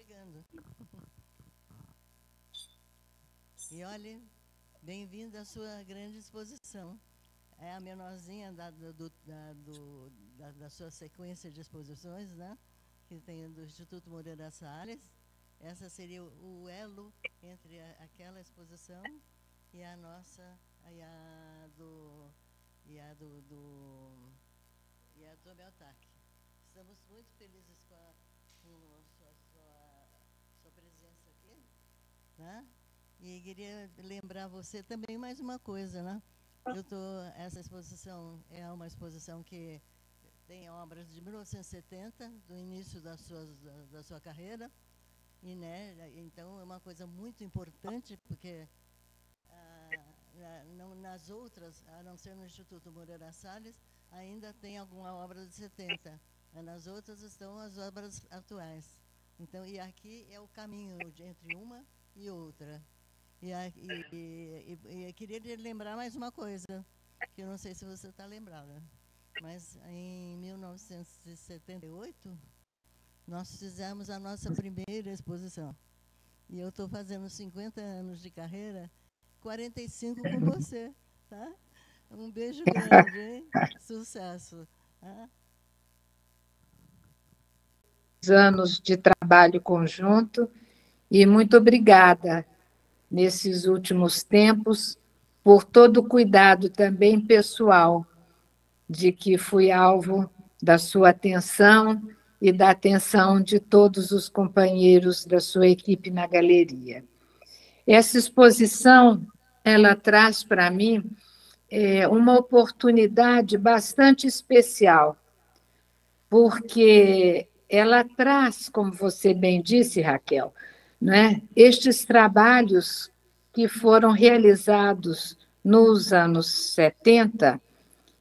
chegando. E olhe, bem-vindo à sua grande exposição. É a menorzinha da sua sequência de exposições, né? Que tem do Instituto Moreira Salles. Essa seria o elo entre aquela exposição e a nossa, e a do, e a e a do Beltac. Estamos muito felizes com sua presença aqui, né? E queria lembrar você também mais uma coisa, né? Essa exposição é uma exposição que tem obras de 1970, do início da sua carreira, e, né, então é uma coisa muito importante, porque nas outras, a não ser no Instituto Moreira Salles, ainda tem alguma obra de 70, mas nas outras estão as obras atuais. Então, e aqui é o caminho entre uma e outra. E queria lhe lembrar mais uma coisa, que eu não sei se você está lembrada, mas em 1978, nós fizemos a nossa primeira exposição. E eu estou fazendo 50 anos de carreira, 45 com você, tá? Um beijo grande, hein? Sucesso. Tá? Anos de trabalho conjunto e muito obrigada nesses últimos tempos por todo o cuidado também pessoal de que fui alvo da sua atenção e da atenção de todos os companheiros da sua equipe na galeria. Essa exposição, ela traz para mim uma oportunidade bastante especial, porque ela traz, como você bem disse, Raquel, né, estes trabalhos que foram realizados nos anos 70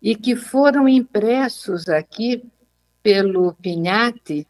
e que foram impressos aqui pelo Pignatti,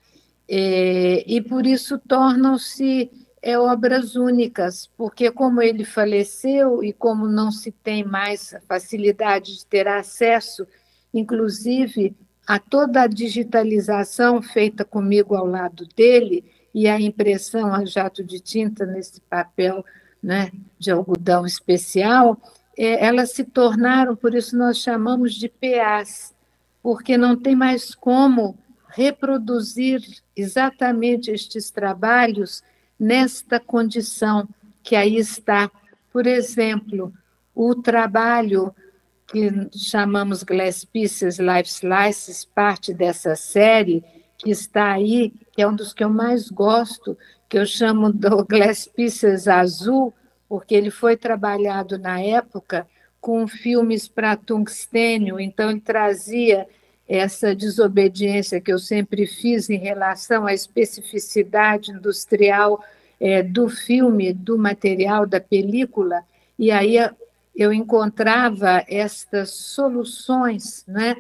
e por isso tornam-se obras únicas, porque como ele faleceu e como não se tem mais a facilidade de ter acesso, inclusive, a toda a digitalização feita comigo ao lado dele e a impressão a jato de tinta nesse papel, né, de algodão especial, elas se tornaram, por isso nós chamamos de PAs, porque não tem mais como reproduzir exatamente estes trabalhos nesta condição que aí está. Por exemplo, o trabalho que chamamos Glass Pieces, Life Slices, parte dessa série que está aí, que é um dos que eu mais gosto, que eu chamo do Glass Pieces azul, porque ele foi trabalhado na época com filmes para tungstênio, então ele trazia essa desobediência que eu sempre fiz em relação à especificidade industrial do filme, do material, da película, e aí eu encontrava estas soluções, né,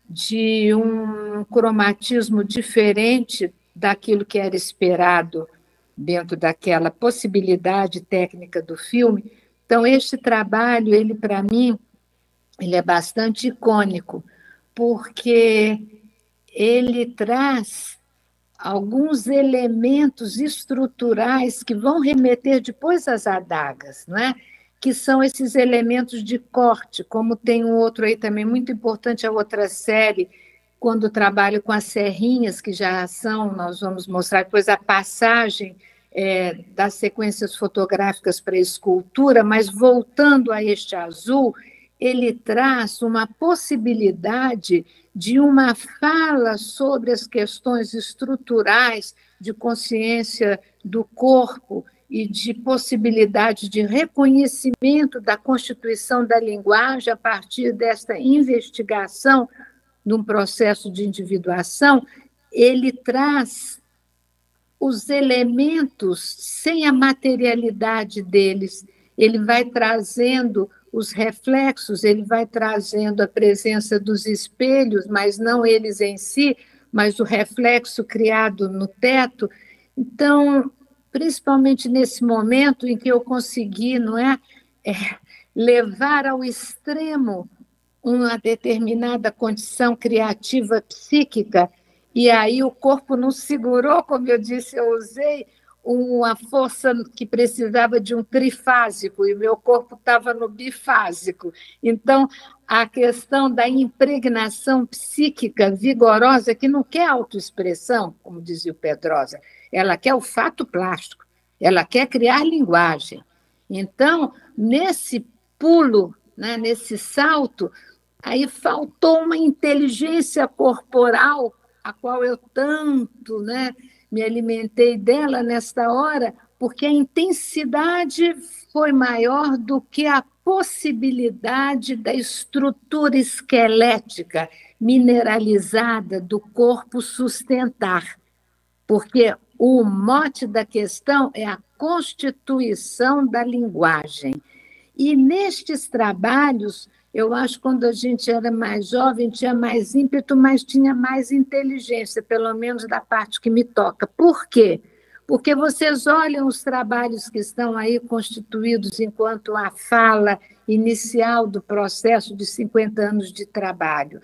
de um cromatismo diferente daquilo que era esperado dentro daquela possibilidade técnica do filme. Então, este trabalho, ele para mim, ele é bastante icônico, porque ele traz alguns elementos estruturais que vão remeter depois às adagas, não é? Que são esses elementos de corte, como tem um outro aí também muito importante, a outra série, quando trabalho com as serrinhas, que já são, nós vamos mostrar depois a passagem das sequências fotográficas para a escultura, mas voltando a este azul, ele traz uma possibilidade de uma fala sobre as questões estruturais de consciência do corpo e de possibilidade de reconhecimento da constituição da linguagem a partir desta investigação de um processo de individuação. Ele traz os elementos sem a materialidade deles, ele vai trazendo os reflexos, ele vai trazendo a presença dos espelhos, mas não eles em si, mas o reflexo criado no teto. Então, principalmente nesse momento em que eu consegui, não é levar ao extremo uma determinada condição criativa psíquica, e aí o corpo não segurou, como eu disse, eu usei uma força que precisava de um trifásico, e meu corpo estava no bifásico. Então, a questão da impregnação psíquica vigorosa, que não quer autoexpressão, como dizia o Pedrosa, ela quer o fato plástico, ela quer criar linguagem. Então, nesse pulo, né, nesse salto, aí faltou uma inteligência corporal, a qual eu tanto, né, me alimentei dela nesta hora, porque a intensidade foi maior do que a possibilidade da estrutura esquelética mineralizada do corpo sustentar. Porque o mote da questão é a constituição da linguagem. E nestes trabalhos, eu acho que quando a gente era mais jovem, tinha mais ímpeto, mas tinha mais inteligência, pelo menos da parte que me toca. Por quê? Porque vocês olham os trabalhos que estão aí constituídos enquanto a fala inicial do processo de 50 anos de trabalho.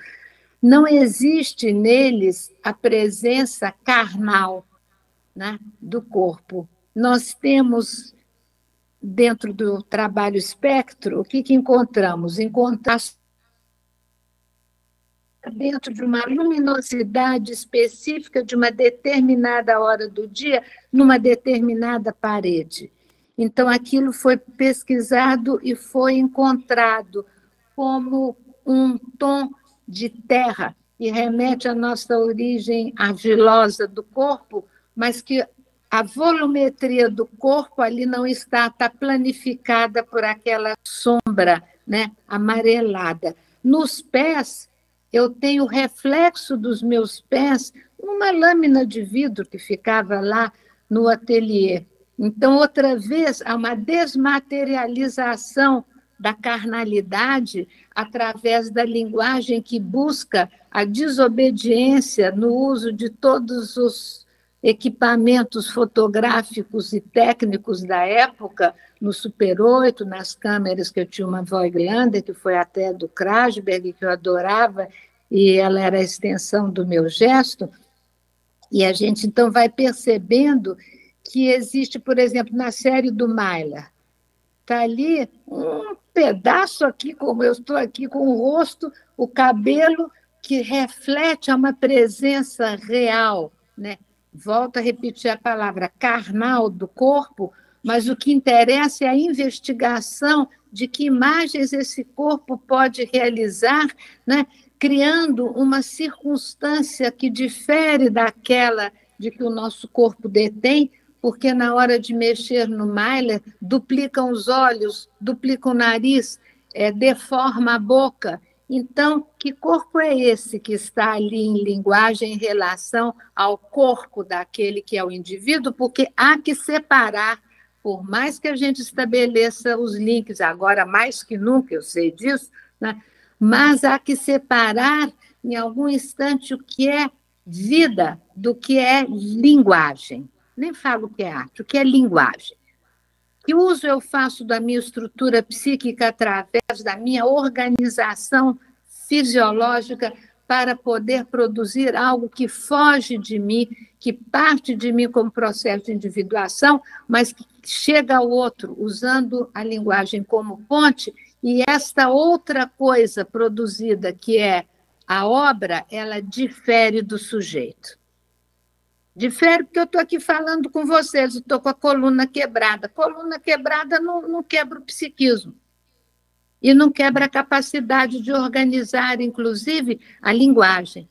Não existe neles a presença carnal, né, do corpo. Nós temos, dentro do trabalho espectro, o que encontramos? Encontramos dentro de uma luminosidade específica de uma determinada hora do dia, numa determinada parede. Então, aquilo foi pesquisado e foi encontrado como um tom de terra, e remete à nossa origem argilosa do corpo, mas que a volumetria do corpo ali não está planificada por aquela sombra, né, amarelada. Nos pés, eu tenho o reflexo dos meus pés numa lâmina de vidro que ficava lá no ateliê. Então, outra vez, há uma desmaterialização da carnalidade através da linguagem que busca a desobediência no uso de todos os equipamentos fotográficos e técnicos da época, no Super 8, nas câmeras que eu tinha uma Voigtlander, que foi até do Krasberg, que eu adorava, e ela era a extensão do meu gesto. E a gente, então, vai percebendo que existe, por exemplo, na série do Myler, está ali um pedaço aqui, como eu estou aqui, com o rosto, o cabelo, que reflete uma presença real, né? Volto a repetir a palavra carnal do corpo, mas o que interessa é a investigação de que imagens esse corpo pode realizar, né? Criando uma circunstância que difere daquela de que o nosso corpo detém, porque na hora de mexer no Myler, duplicam os olhos, duplica o nariz, deforma a boca. Então, que corpo é esse que está ali em linguagem em relação ao corpo daquele que é o indivíduo? Porque há que separar, por mais que a gente estabeleça os links, agora mais que nunca, eu sei disso, né? Mas há que separar em algum instante o que é vida do que é linguagem. Nem falo o que é arte, o que é linguagem. Que uso eu faço da minha estrutura psíquica através da minha organização fisiológica para poder produzir algo que foge de mim, que parte de mim como processo de individuação, mas que chega ao outro usando a linguagem como ponte, e esta outra coisa produzida, que é a obra, ela difere do sujeito. Difere porque eu estou aqui falando com vocês, estou com a coluna quebrada. Coluna quebrada não quebra o psiquismo. E não quebra a capacidade de organizar, inclusive, a linguagem.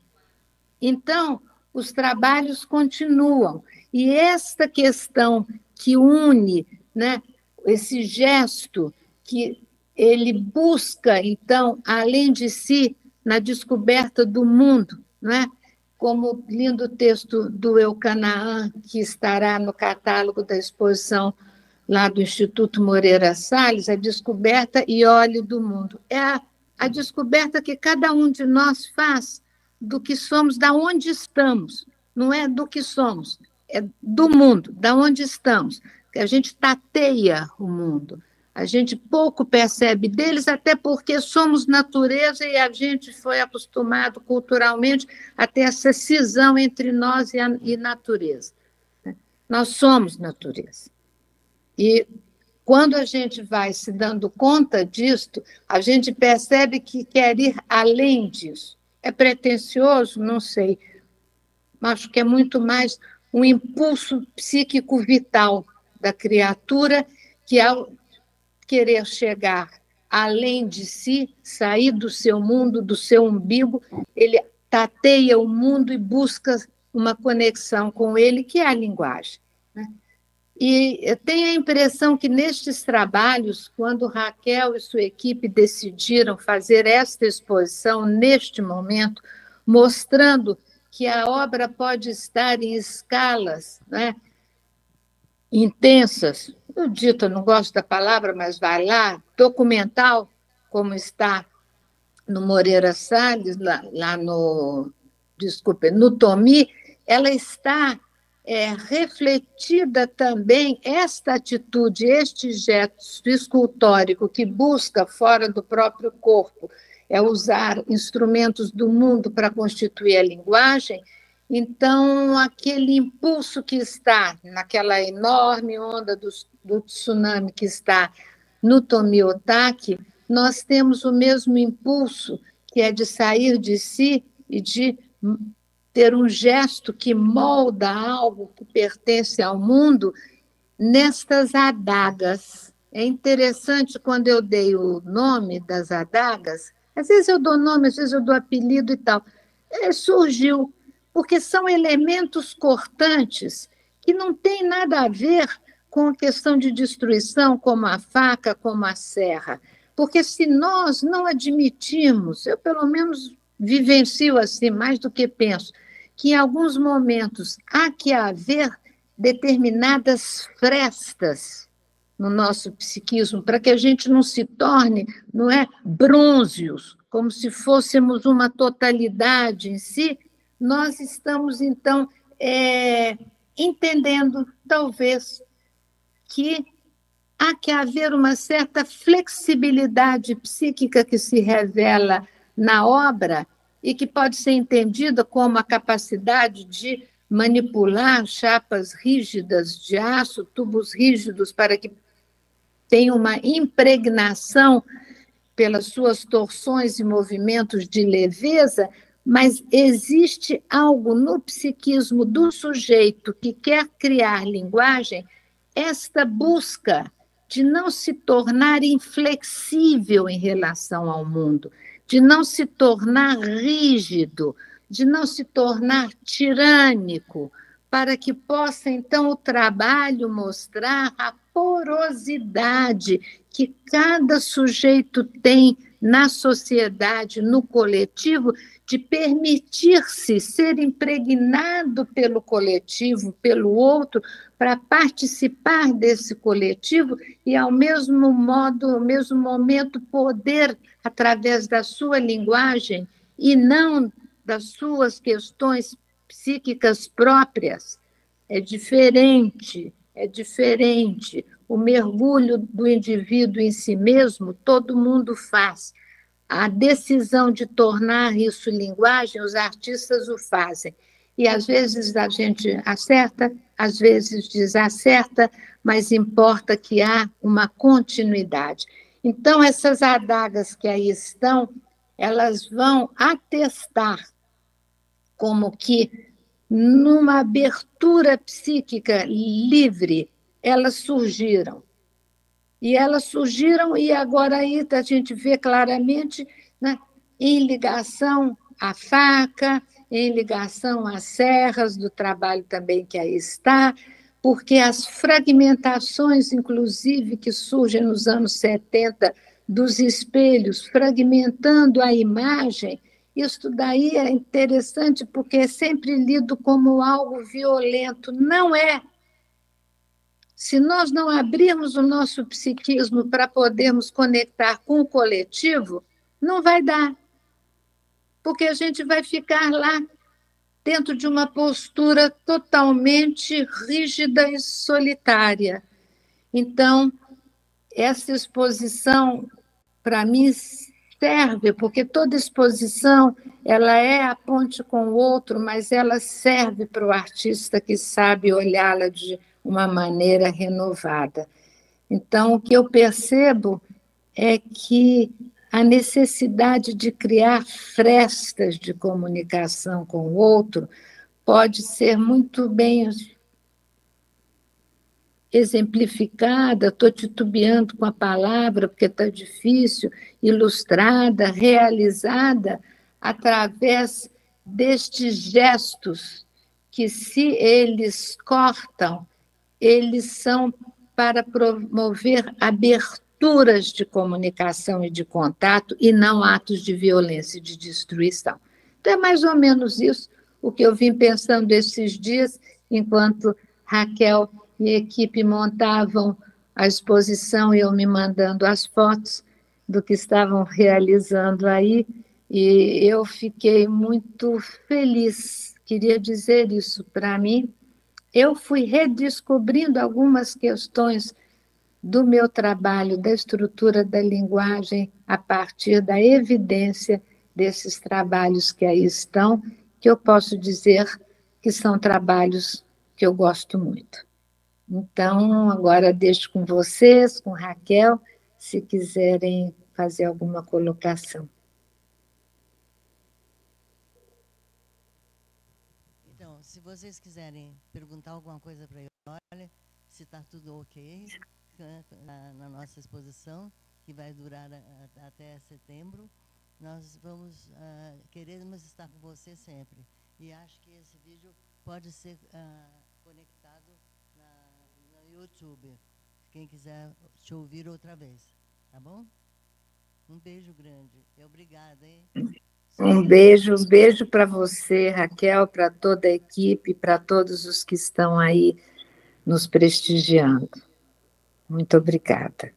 Então, os trabalhos continuam. E esta questão que une, né, esse gesto que ele busca, então, além de si, na descoberta do mundo, né? Como o lindo texto do Eucanaã, que estará no catálogo da exposição lá do Instituto Moreira Salles, a descoberta e óleo do mundo. É a descoberta que cada um de nós faz do que somos, da onde estamos. Não é do que somos, é do mundo, da onde estamos. A gente tateia o mundo. A gente pouco percebe deles, até porque somos natureza e a gente foi acostumado culturalmente a ter essa cisão entre nós e natureza. Nós somos natureza. E quando a gente vai se dando conta disto, a gente percebe que quer ir além disso. É pretensioso? Não sei. Acho que é muito mais um impulso psíquico vital da criatura que, ao querer chegar além de si, sair do seu mundo, do seu umbigo, ele tateia o mundo e busca uma conexão com ele, que é a linguagem. E eu tenho a impressão que nestes trabalhos, quando Raquel e sua equipe decidiram fazer esta exposição neste momento, mostrando que a obra pode estar em escalas, né, intensas, eu dito, eu não gosto da palavra, mas vai lá, documental, como está no Moreira Salles, lá no, desculpe, no Tomi, ela está refletida também, esta atitude, este gesto escultórico que busca fora do próprio corpo, é usar instrumentos do mundo para constituir a linguagem. Então, aquele impulso que está naquela enorme onda do tsunami que está no Tomiotaki, nós temos o mesmo impulso, que é de sair de si e de ter um gesto que molda algo que pertence ao mundo nestas adagas. É interessante, quando eu dei o nome das adagas, às vezes eu dou nome, às vezes eu dou apelido e tal, surgiu, porque são elementos cortantes que não têm nada a ver com a questão de destruição, como a faca, como a serra. Porque se nós não admitirmos, eu pelo menos vivencio assim, mais do que penso, que em alguns momentos há que haver determinadas frestas no nosso psiquismo, para que a gente não se torne, não é, brônzeos, como se fôssemos uma totalidade em si, nós estamos, então, entendendo, talvez, que há que haver uma certa flexibilidade psíquica que se revela na obra e que pode ser entendida como a capacidade de manipular chapas rígidas de aço, tubos rígidos, para que tenha uma impregnação pelas suas torções e movimentos de leveza, mas existe algo no psiquismo do sujeito que quer criar linguagem, esta busca de não se tornar inflexível em relação ao mundo, de não se tornar rígido, de não se tornar tirânico, para que possa, então, o trabalho mostrar a porosidade que cada sujeito tem na sociedade, no coletivo, de permitir-se ser impregnado pelo coletivo, pelo outro, para participar desse coletivo e, ao mesmo modo, ao mesmo momento, poder, através da sua linguagem e não das suas questões psíquicas próprias. É diferente, é diferente. O mergulho do indivíduo em si mesmo, todo mundo faz. A decisão de tornar isso linguagem, os artistas o fazem. E, às vezes, a gente acerta, às vezes desacerta, mas importa que há uma continuidade. Então, essas adagas que aí estão, elas vão atestar como que, numa abertura psíquica livre, elas surgiram. E agora aí a gente vê claramente, né, em ligação à faca, em ligação às serras do trabalho também que aí está, porque as fragmentações, inclusive, que surgem nos anos 70, dos espelhos, fragmentando a imagem, isso daí é interessante porque é sempre lido como algo violento. Não é. Se nós não abrirmos o nosso psiquismo para podermos conectar com o coletivo, não vai dar. Porque a gente vai ficar lá dentro de uma postura totalmente rígida e solitária. Então, essa exposição, para mim, serve, porque toda exposição ela é a ponte com o outro, mas ela serve para o artista que sabe olhá-la de uma maneira renovada. Então, o que eu percebo é que a necessidade de criar frestas de comunicação com o outro pode ser muito bem exemplificada, estou titubeando com a palavra porque está difícil, ilustrada, realizada através destes gestos que, se eles cortam, eles são para promover aberturas de comunicação e de contato e não atos de violência e de destruição. Então, é mais ou menos isso o que eu vim pensando esses dias, enquanto Raquel e a equipe montavam a exposição e eu me mandando as fotos do que estavam realizando aí, e eu fiquei muito feliz. Queria dizer isso para mim. Eu fui redescobrindo algumas questões do meu trabalho, da estrutura da linguagem, a partir da evidência desses trabalhos que aí estão, que eu posso dizer que são trabalhos que eu gosto muito. Então, agora deixo com vocês, com Raquel, se quiserem fazer alguma colocação. Então, se vocês quiserem perguntar alguma coisa para eu, olha, se está tudo ok na nossa exposição, que vai durar até setembro, nós queremos estar com você sempre. E acho que esse vídeo pode ser conectado no YouTube, quem quiser te ouvir outra vez, tá bom? Um beijo grande e obrigada, hein? Um beijo para você, Raquel, para toda a equipe, para todos os que estão aí nos prestigiando. Muito obrigada.